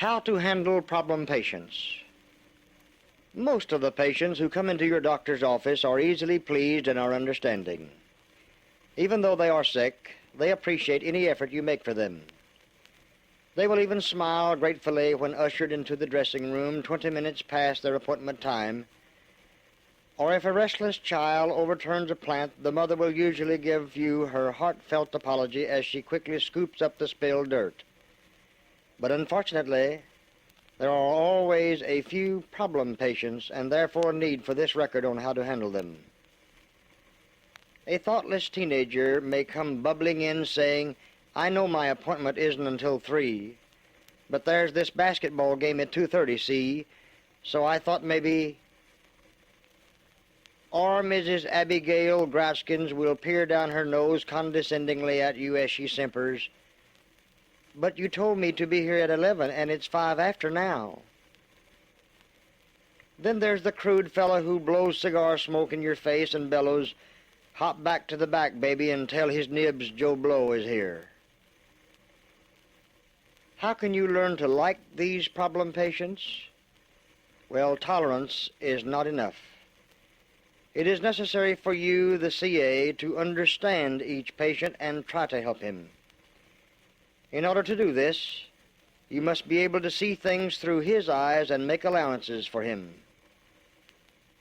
How to handle problem patients. Most of the patients who come into your doctor's office are easily pleased and are understanding. Even though they are sick, they appreciate any effort you make for them. They will even smile gratefully when ushered into the dressing room 20 minutes past their appointment time. Or if a restless child overturns a plant, the mother will usually give you her heartfelt apology as she quickly scoops up the spilled dirt. But unfortunately, there are always a few problem patients, and therefore a need for this record on how to handle them. A thoughtless teenager may come bubbling in saying, "I know my appointment isn't until 3, but there's this basketball game at 2:30, see, so I thought maybe..." Or Mrs. Abigail Grouchkins will peer down her nose condescendingly at you as she simpers, "But you told me to be here at 11, and it's 5 after now." Then there's the crude fellow who blows cigar smoke in your face and bellows, "Hop back to the back, baby, and tell his nibs Joe Blow is here." How can you learn to like these problem patients? Well, tolerance is not enough. It is necessary for you, the CA, to understand each patient and try to help him. In order to do this, you must be able to see things through his eyes and make allowances for him.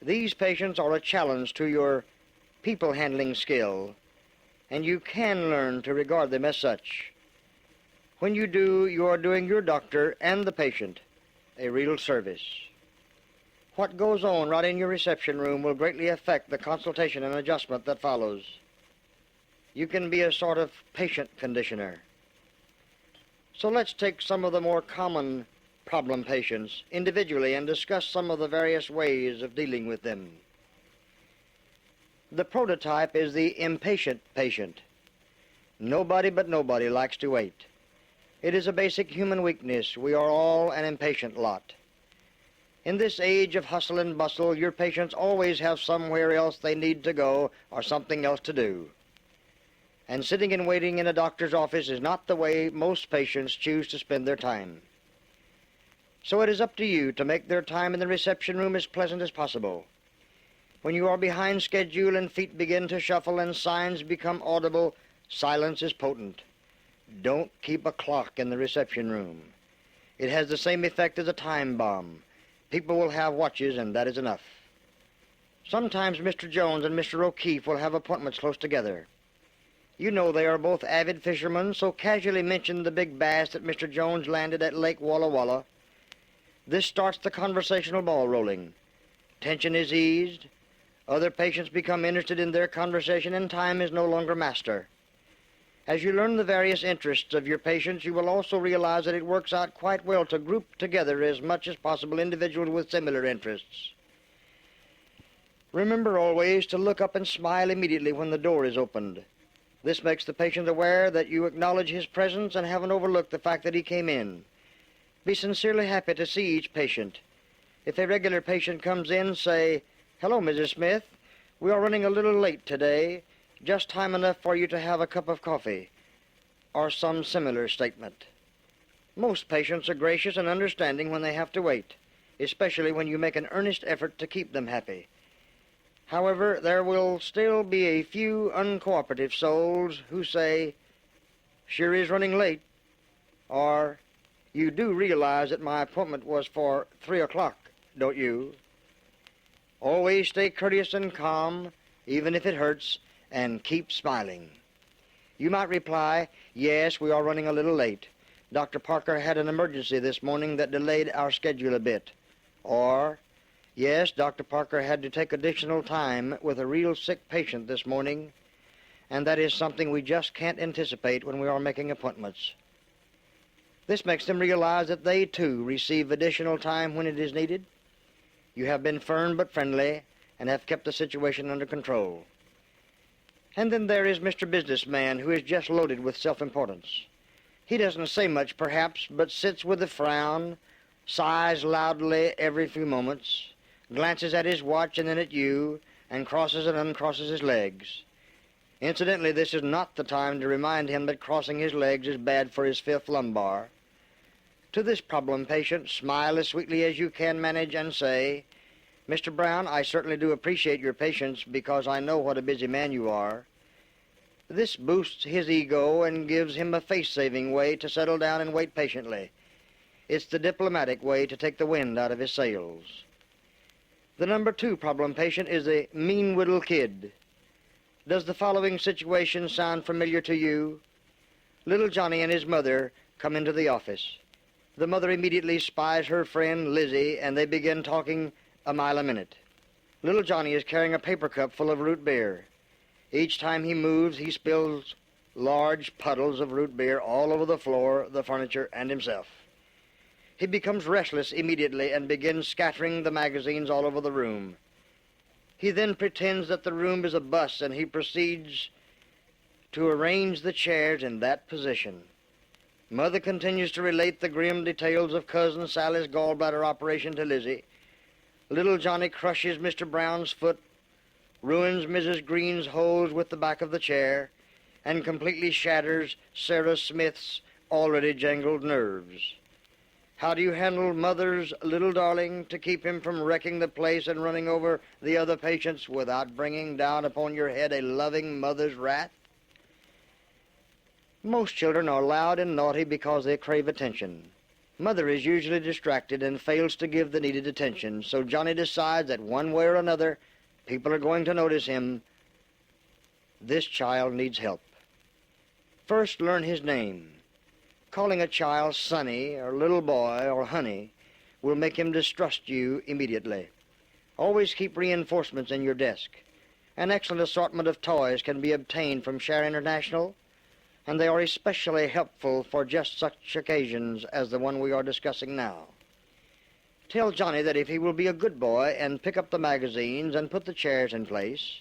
These patients are a challenge to your people-handling skill, and you can learn to regard them as such. When you do, you are doing your doctor and the patient a real service. What goes on right in your reception room will greatly affect the consultation and adjustment that follows. You can be a sort of patient conditioner. So let's take some of the more common problem patients individually and discuss some of the various ways of dealing with them. The prototype is the impatient patient. Nobody but nobody likes to wait. It is a basic human weakness. We are all an impatient lot. In this age of hustle and bustle, your patients always have somewhere else they need to go or something else to do. And sitting and waiting in a doctor's office is not the way most patients choose to spend their time. So it is up to you to make their time in the reception room as pleasant as possible. When you are behind schedule and feet begin to shuffle and signs become audible, silence is potent. Don't keep a clock in the reception room. It has the same effect as a time bomb. People will have watches, and that is enough. Sometimes Mr. Jones and Mr. O'Keefe will have appointments close together. You know they are both avid fishermen, so casually mention the big bass that Mr. Jones landed at Lake Walla Walla. This starts the conversational ball rolling. Tension is eased. Other patients become interested in their conversation, and time is no longer master. As you learn the various interests of your patients, you will also realize that it works out quite well to group together as much as possible individuals with similar interests. Remember always to look up and smile immediately when the door is opened. This makes the patient aware that you acknowledge his presence and haven't overlooked the fact that he came in. Be sincerely happy to see each patient. If a regular patient comes in, say, "Hello, Mrs. Smith. We are running a little late today. Just time enough for you to have a cup of coffee," or some similar statement. Most patients are gracious and understanding when they have to wait, especially when you make an earnest effort to keep them happy. However, there will still be a few uncooperative souls who say, "Sure is running late," or, "You do realize that my appointment was for 3 o'clock, don't you?" Always stay courteous and calm, even if it hurts, and keep smiling. You might reply, "Yes, we are running a little late. Dr. Parker had an emergency this morning that delayed our schedule a bit." Or, "Yes, Dr. Parker had to take additional time with a real sick patient this morning, and that is something we just can't anticipate when we are making appointments." This makes them realize that they, too, receive additional time when it is needed. You have been firm but friendly and have kept the situation under control. And then there is Mr. Businessman, who is just loaded with self-importance. He doesn't say much, perhaps, but sits with a frown, sighs loudly every few moments, glances at his watch and then at you, and crosses and uncrosses his legs. Incidentally, this is not the time to remind him that crossing his legs is bad for his fifth lumbar. To this problem patient, smile as sweetly as you can manage and say, "Mr. Brown, I certainly do appreciate your patience because I know what a busy man you are." This boosts his ego and gives him a face-saving way to settle down and wait patiently. It's the diplomatic way to take the wind out of his sails. The number 2 problem patient is the mean little kid. Does the following situation sound familiar to you? Little Johnny and his mother come into the office. The mother immediately spies her friend Lizzie, and they begin talking a mile a minute. Little Johnny is carrying a paper cup full of root beer. Each time he moves, he spills large puddles of root beer all over the floor, the furniture, and himself. He becomes restless immediately and begins scattering the magazines all over the room. He then pretends that the room is a bus, and he proceeds to arrange the chairs in that position. Mother continues to relate the grim details of Cousin Sally's gallbladder operation to Lizzie. Little Johnny crushes Mr. Brown's foot, ruins Mrs. Green's hose with the back of the chair, and completely shatters Sarah Smith's already jangled nerves. How do you handle Mother's little darling to keep him from wrecking the place and running over the other patients without bringing down upon your head a loving mother's wrath? Most children are loud and naughty because they crave attention. Mother is usually distracted and fails to give the needed attention, so Johnny decides that one way or another, people are going to notice him. This child needs help. First, learn his name. Calling a child Sonny or little boy or honey will make him distrust you immediately. Always keep reinforcements in your desk. An excellent assortment of toys can be obtained from Share International, and they are especially helpful for just such occasions as the one we are discussing now. Tell Johnny that if he will be a good boy and pick up the magazines and put the chairs in place,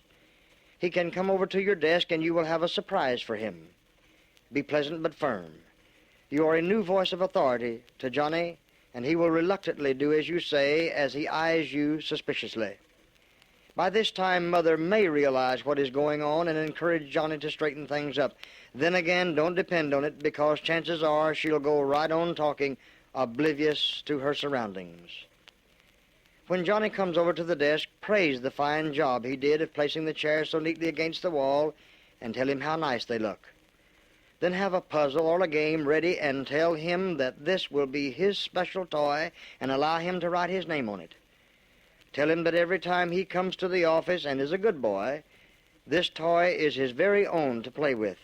he can come over to your desk and you will have a surprise for him. Be pleasant but firm. You are a new voice of authority to Johnny, and he will reluctantly do as you say as he eyes you suspiciously. By this time, Mother may realize what is going on and encourage Johnny to straighten things up. Then again, don't depend on it, because chances are she'll go right on talking, oblivious to her surroundings. When Johnny comes over to the desk, praise the fine job he did of placing the chairs so neatly against the wall, and tell him how nice they look. Then have a puzzle or a game ready and tell him that this will be his special toy and allow him to write his name on it. Tell him that every time he comes to the office and is a good boy, this toy is his very own to play with.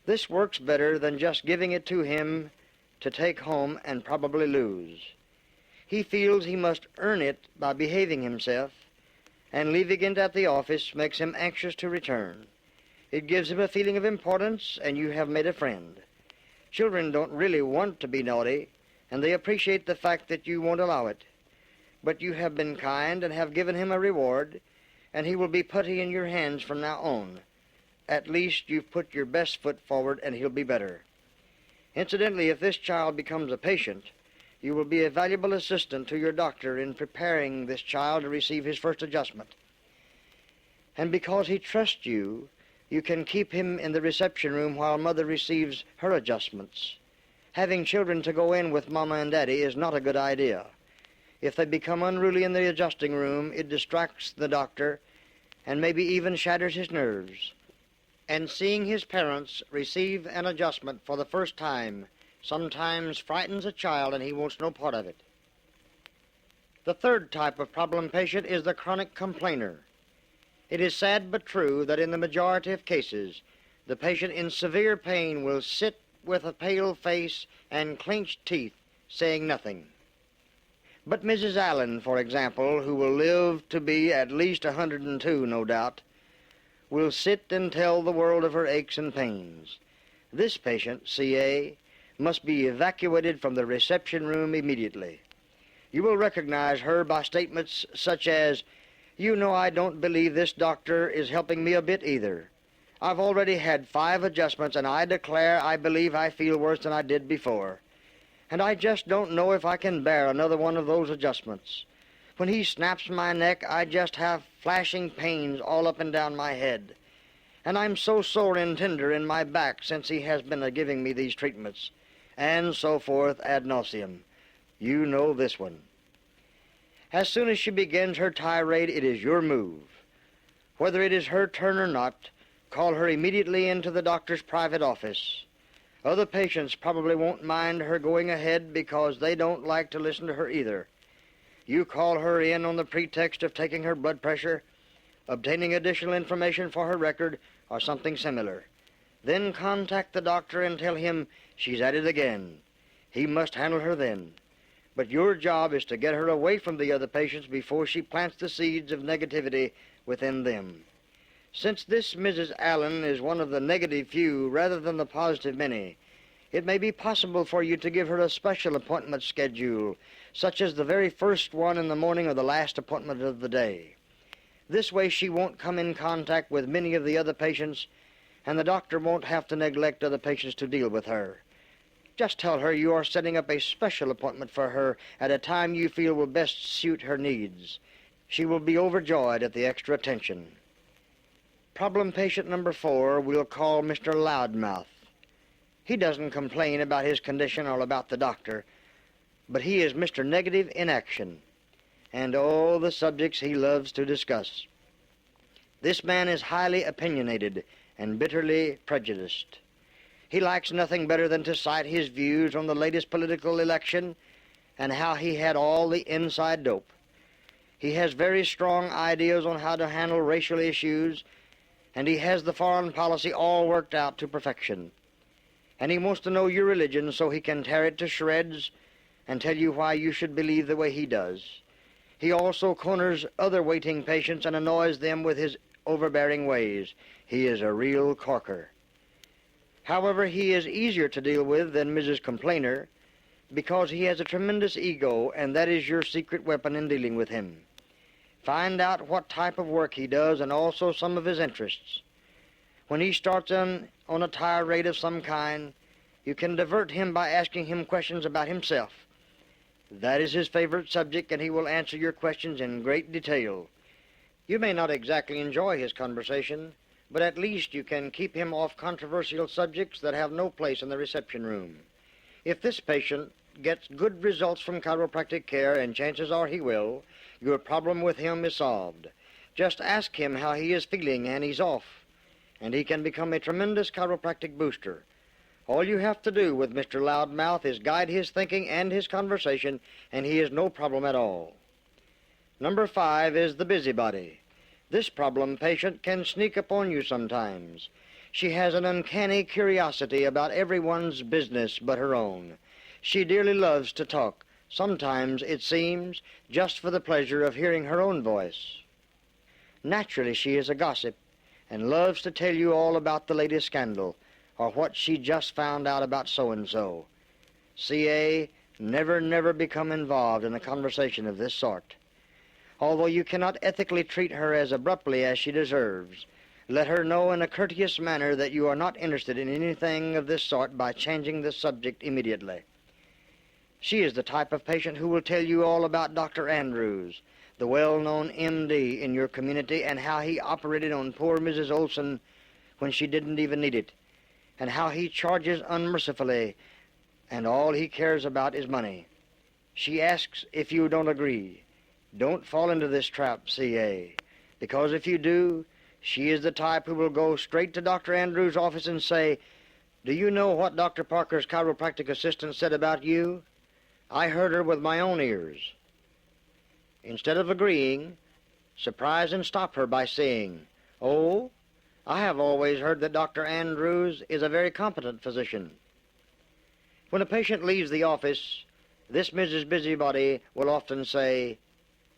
This works better than just giving it to him to take home and probably lose. He feels he must earn it by behaving himself, and leaving it at the office makes him anxious to return. It gives him a feeling of importance, and you have made a friend. Children don't really want to be naughty, and they appreciate the fact that you won't allow it. But you have been kind and have given him a reward, and he will be putty in your hands from now on. At least you've put your best foot forward, and he'll be better. Incidentally, if this child becomes a patient, you will be a valuable assistant to your doctor in preparing this child to receive his first adjustment. And because he trusts you, you can keep him in the reception room while Mother receives her adjustments. Having children to go in with Mama and Daddy is not a good idea. If they become unruly in the adjusting room, it distracts the doctor and maybe even shatters his nerves. And seeing his parents receive an adjustment for the first time sometimes frightens a child, and he wants no part of it. The third type of problem patient is the chronic complainer. It is sad but true that in the majority of cases, the patient in severe pain will sit with a pale face and clenched teeth, saying nothing. But Mrs. Allen, for example, who will live to be at least 102, no doubt, will sit and tell the world of her aches and pains. This patient, CA, must be evacuated from the reception room immediately. You will recognize her by statements such as, "You know, I don't believe this doctor is helping me a bit either. I've already had 5 adjustments, and I declare I believe I feel worse than I did before. And I just don't know if I can bear another one of those adjustments. When he snaps my neck, I just have flashing pains all up and down my head. And I'm so sore and tender in my back since he has been giving me these treatments. and so forth ad nauseum. You know this one. As soon as she begins her tirade, it is your move. Whether it is her turn or not, call her immediately into the doctor's private office. Other patients probably won't mind her going ahead because they don't like to listen to her either. You call her in on the pretext of taking her blood pressure, obtaining additional information for her record, or something similar. Then contact the doctor and tell him she's at it again. He must handle her then. But your job is to get her away from the other patients before she plants the seeds of negativity within them. Since this Mrs. Allen is one of the negative few rather than the positive many, it may be possible for you to give her a special appointment schedule, such as the very first one in the morning or the last appointment of the day. This way she won't come in contact with many of the other patients, and the doctor won't have to neglect other patients to deal with her. Just tell her you are setting up a special appointment for her at a time you feel will best suit her needs. She will be overjoyed at the extra attention. Problem patient number 4 we'll call Mr. Loudmouth. He doesn't complain about his condition or about the doctor, but he is Mr. Negative in action, and all the subjects he loves to discuss. This man is highly opinionated and bitterly prejudiced. He likes nothing better than to cite his views on the latest political election and how he had all the inside dope. He has very strong ideas on how to handle racial issues, and he has the foreign policy all worked out to perfection. And he wants to know your religion so he can tear it to shreds and tell you why you should believe the way he does. He also corners other waiting patients and annoys them with his overbearing ways. He is a real corker. However, he is easier to deal with than Mrs. Complainer because he has a tremendous ego, and that is your secret weapon in dealing with him. Find out what type of work he does and also some of his interests. When he starts on a tirade of some kind, you can divert him by asking him questions about himself. That is his favorite subject, and he will answer your questions in great detail. You may not exactly enjoy his conversation, but at least you can keep him off controversial subjects that have no place in the reception room. If this patient gets good results from chiropractic care, and chances are he will, your problem with him is solved. Just ask him how he is feeling and he's off, and he can become a tremendous chiropractic booster. All you have to do with Mr. Loudmouth is guide his thinking and his conversation, and he is no problem at all. Number 5 is the busybody. This problem patient can sneak upon you sometimes. She has an uncanny curiosity about everyone's business but her own. She dearly loves to talk, sometimes, it seems, just for the pleasure of hearing her own voice. Naturally, she is a gossip and loves to tell you all about the latest scandal or what she just found out about so-and-so. C.A., never become involved in a conversation of this sort. Although you cannot ethically treat her as abruptly as she deserves, let her know in a courteous manner that you are not interested in anything of this sort by changing the subject immediately. She is the type of patient who will tell you all about Dr. Andrews, the well-known M.D. in your community, and how he operated on poor Mrs. Olson when she didn't even need it, and how he charges unmercifully, and all he cares about is money. She asks if you don't agree. Don't fall into this trap, C.A., because if you do, she is the type who will go straight to Dr. Andrews' office and say, "Do you know what Dr. Parker's chiropractic assistant said about you? I heard her with my own ears." Instead of agreeing, surprise and stop her by saying, "Oh, I have always heard that Dr. Andrews is a very competent physician." When a patient leaves the office, this Mrs. Busybody will often say,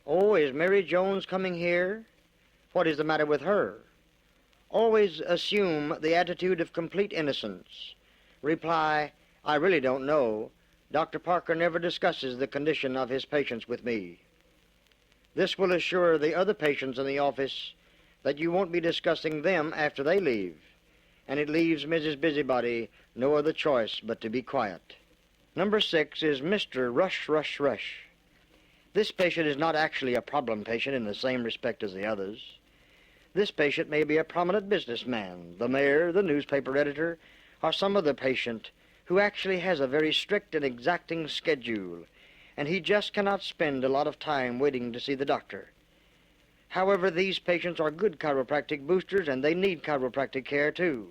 "Oh, is Mary Jones coming here? What is the matter with her?" Always assume the attitude of complete innocence. Reply, "I really don't know. Dr. Parker never discusses the condition of his patients with me." This will assure the other patients in the office that you won't be discussing them after they leave, and it leaves Mrs. Busybody no other choice but to be quiet. Number 6 is Mr. Rush. This patient is not actually a problem patient in the same respect as the others. This patient may be a prominent businessman, the mayor, the newspaper editor, or some other patient who actually has a very strict and exacting schedule, and he just cannot spend a lot of time waiting to see the doctor. However, these patients are good chiropractic boosters, and they need chiropractic care too.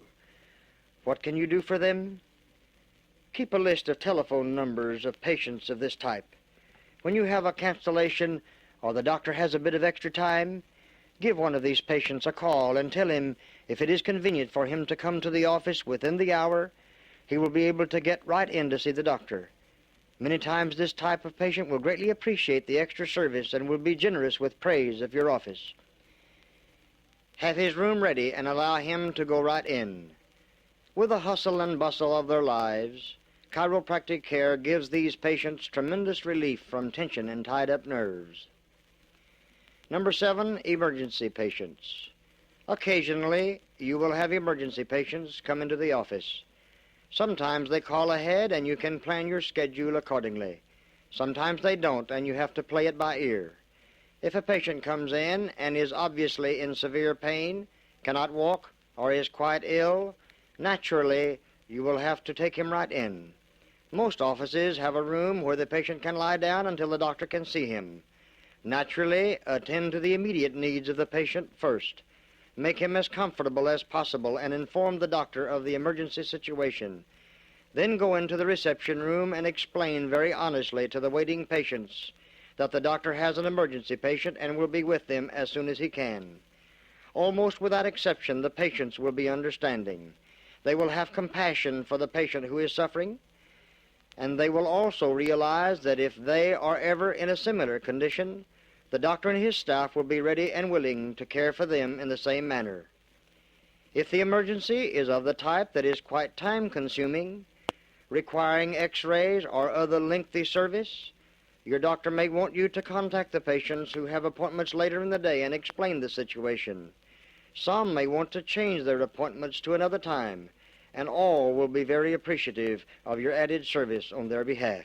What can you do for them? Keep a list of telephone numbers of patients of this type. When you have a cancellation or the doctor has a bit of extra time, give one of these patients a call and tell him if it is convenient for him to come to the office within the hour, he will be able to get right in to see the doctor. Many times this type of patient will greatly appreciate the extra service and will be generous with praise of your office. Have his room ready and allow him to go right in. With the hustle and bustle of their lives, chiropractic care gives these patients tremendous relief from tension and tied-up nerves. Number 7, emergency patients. Occasionally, you will have emergency patients come into the office. Sometimes they call ahead and you can plan your schedule accordingly. Sometimes they don't and you have to play it by ear. If a patient comes in and is obviously in severe pain, cannot walk, or is quite ill, naturally you will have to take him right in. Most offices have a room where the patient can lie down until the doctor can see him. Naturally, attend to the immediate needs of the patient first. Make him as comfortable as possible and inform the doctor of the emergency situation. Then go into the reception room and explain very honestly to the waiting patients that the doctor has an emergency patient and will be with them as soon as he can. Almost without exception, the patients will be understanding. They will have compassion for the patient who is suffering, and they will also realize that if they are ever in a similar condition, the doctor and his staff will be ready and willing to care for them in the same manner. If the emergency is of the type that is quite time-consuming, requiring x-rays or other lengthy service, your doctor may want you to contact the patients who have appointments later in the day and explain the situation. Some may want to change their appointments to another time, and all will be very appreciative of your added service on their behalf.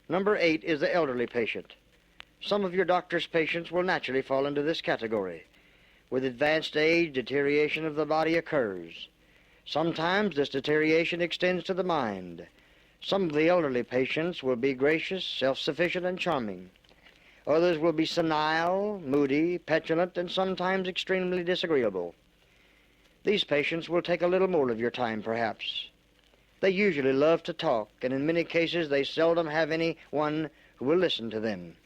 Number 8 is the elderly patient. Some of your doctor's patients will naturally fall into this category. With advanced age, deterioration of the body occurs. Sometimes this deterioration extends to the mind. Some of the elderly patients will be gracious, self-sufficient, and charming. Others will be senile, moody, petulant, and sometimes extremely disagreeable. These patients will take a little more of your time, perhaps. They usually love to talk, and in many cases they seldom have anyone who will listen to them.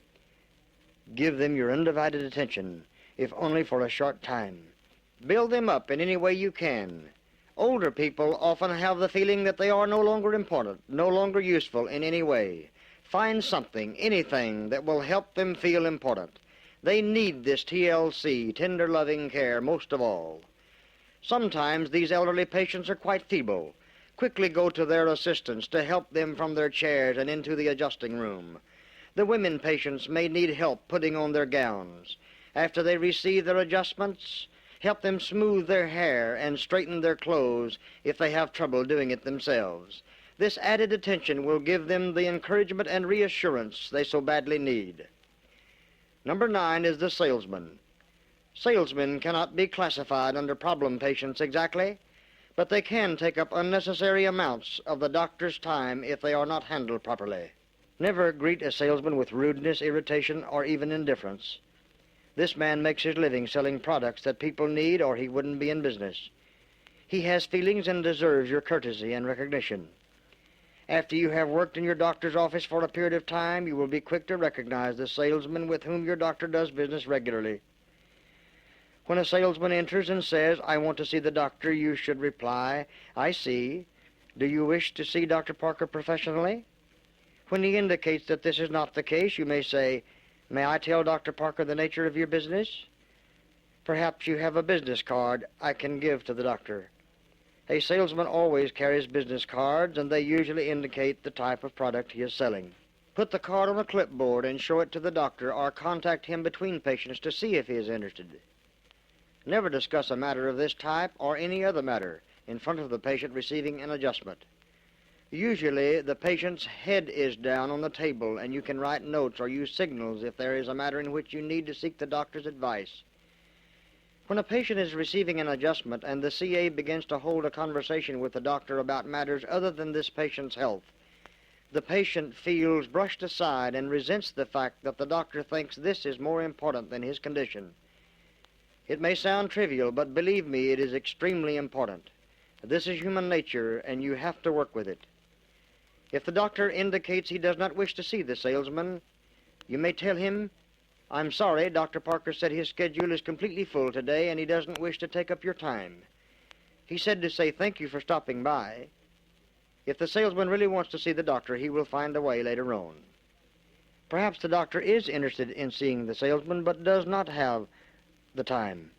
Give them your undivided attention, if only for a short time. Build them up in any way you can. Older people often have the feeling that they are no longer important, no longer useful in any way. Find something, anything, that will help them feel important. They need this TLC, tender loving care, most of all. Sometimes these elderly patients are quite feeble. Quickly go to their assistants to help them from their chairs and into the adjusting room. The women patients may need help putting on their gowns. After they receive their adjustments, help them smooth their hair and straighten their clothes if they have trouble doing it themselves. This added attention will give them the encouragement and reassurance they so badly need. Number 9 is the salesman. Salesmen cannot be classified under problem patients exactly, but they can take up unnecessary amounts of the doctor's time if they are not handled properly. Never greet a salesman with rudeness, irritation, or even indifference. This man makes his living selling products that people need, or he wouldn't be in business. He has feelings and deserves your courtesy and recognition. After you have worked in your doctor's office for a period of time, you will be quick to recognize the salesman with whom your doctor does business regularly. When a salesman enters and says, "I want to see the doctor," you should reply, "I see. Do you wish to see Dr. Parker professionally?" When he indicates that this is not the case, you may say, "May I tell Dr. Parker the nature of your business? Perhaps you have a business card I can give to the doctor." A salesman always carries business cards, and they usually indicate the type of product he is selling. Put the card on a clipboard and show it to the doctor, or contact him between patients to see if he is interested. Never discuss a matter of this type or any other matter in front of the patient receiving an adjustment. Usually the patient's head is down on the table and you can write notes or use signals if there is a matter in which you need to seek the doctor's advice. When a patient is receiving an adjustment and the CA begins to hold a conversation with the doctor about matters other than this patient's health, the patient feels brushed aside and resents the fact that the doctor thinks this is more important than his condition. It may sound trivial, but believe me, it is extremely important. This is human nature, and you have to work with it. If the doctor indicates he does not wish to see the salesman, you may tell him, "I'm sorry, Dr. Parker said his schedule is completely full today and he doesn't wish to take up your time. He said to say thank you for stopping by. If the salesman really wants to see the doctor, he will find a way later on." Perhaps the doctor is interested in seeing the salesman but does not have the time.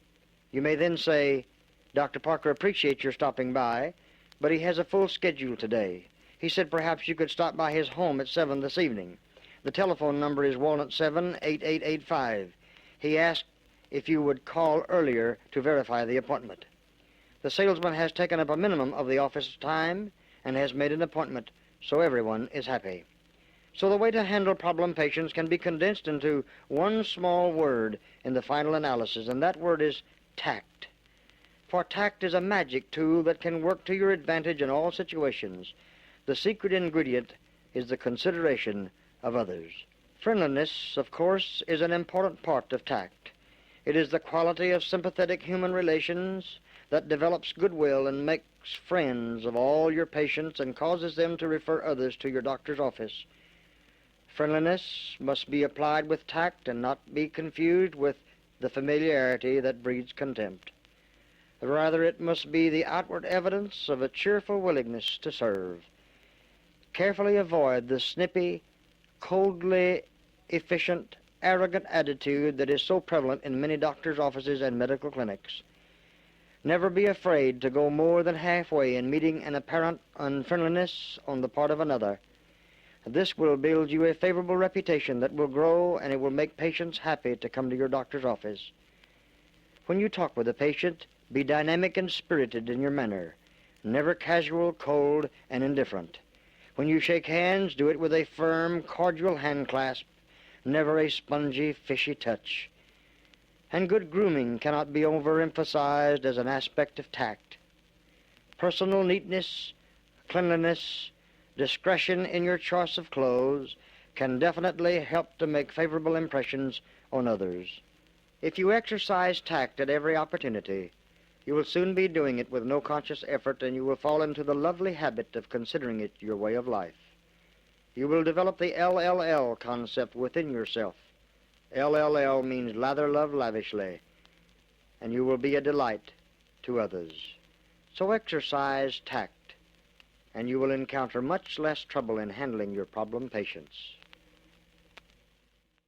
You may then say, "Dr. Parker appreciates your stopping by, but he has a full schedule today. He said perhaps you could stop by his home at 7 this evening. The telephone number is Walnut 7-8885. He asked if you would call earlier to verify the appointment." The salesman has taken up a minimum of the office time and has made an appointment, so everyone is happy. So the way to handle problem patients can be condensed into one small word in the final analysis, and that word is tact. For tact is a magic tool that can work to your advantage in all situations. The secret ingredient is the consideration of others. Friendliness, of course, is an important part of tact. It is the quality of sympathetic human relations that develops goodwill and makes friends of all your patients and causes them to refer others to your doctor's office. Friendliness must be applied with tact and not be confused with the familiarity that breeds contempt. Rather, it must be the outward evidence of a cheerful willingness to serve. Carefully avoid the snippy, coldly efficient, arrogant attitude that is so prevalent in many doctors' offices and medical clinics. Never be afraid to go more than halfway in meeting an apparent unfriendliness on the part of another. This will build you a favorable reputation that will grow, and it will make patients happy to come to your doctor's office. When you talk with a patient, be dynamic and spirited in your manner, never casual, cold, and indifferent. When you shake hands, do it with a firm, cordial hand clasp, never a spongy, fishy touch. And good grooming cannot be overemphasized as an aspect of tact. Personal neatness, cleanliness, discretion in your choice of clothes can definitely help to make favorable impressions on others. If you exercise tact at every opportunity, you will soon be doing it with no conscious effort, and you will fall into the lovely habit of considering it your way of life. You will develop the LLL concept within yourself. LLL means lather, love, lavishly, and you will be a delight to others. So exercise tact, and you will encounter much less trouble in handling your problem patients.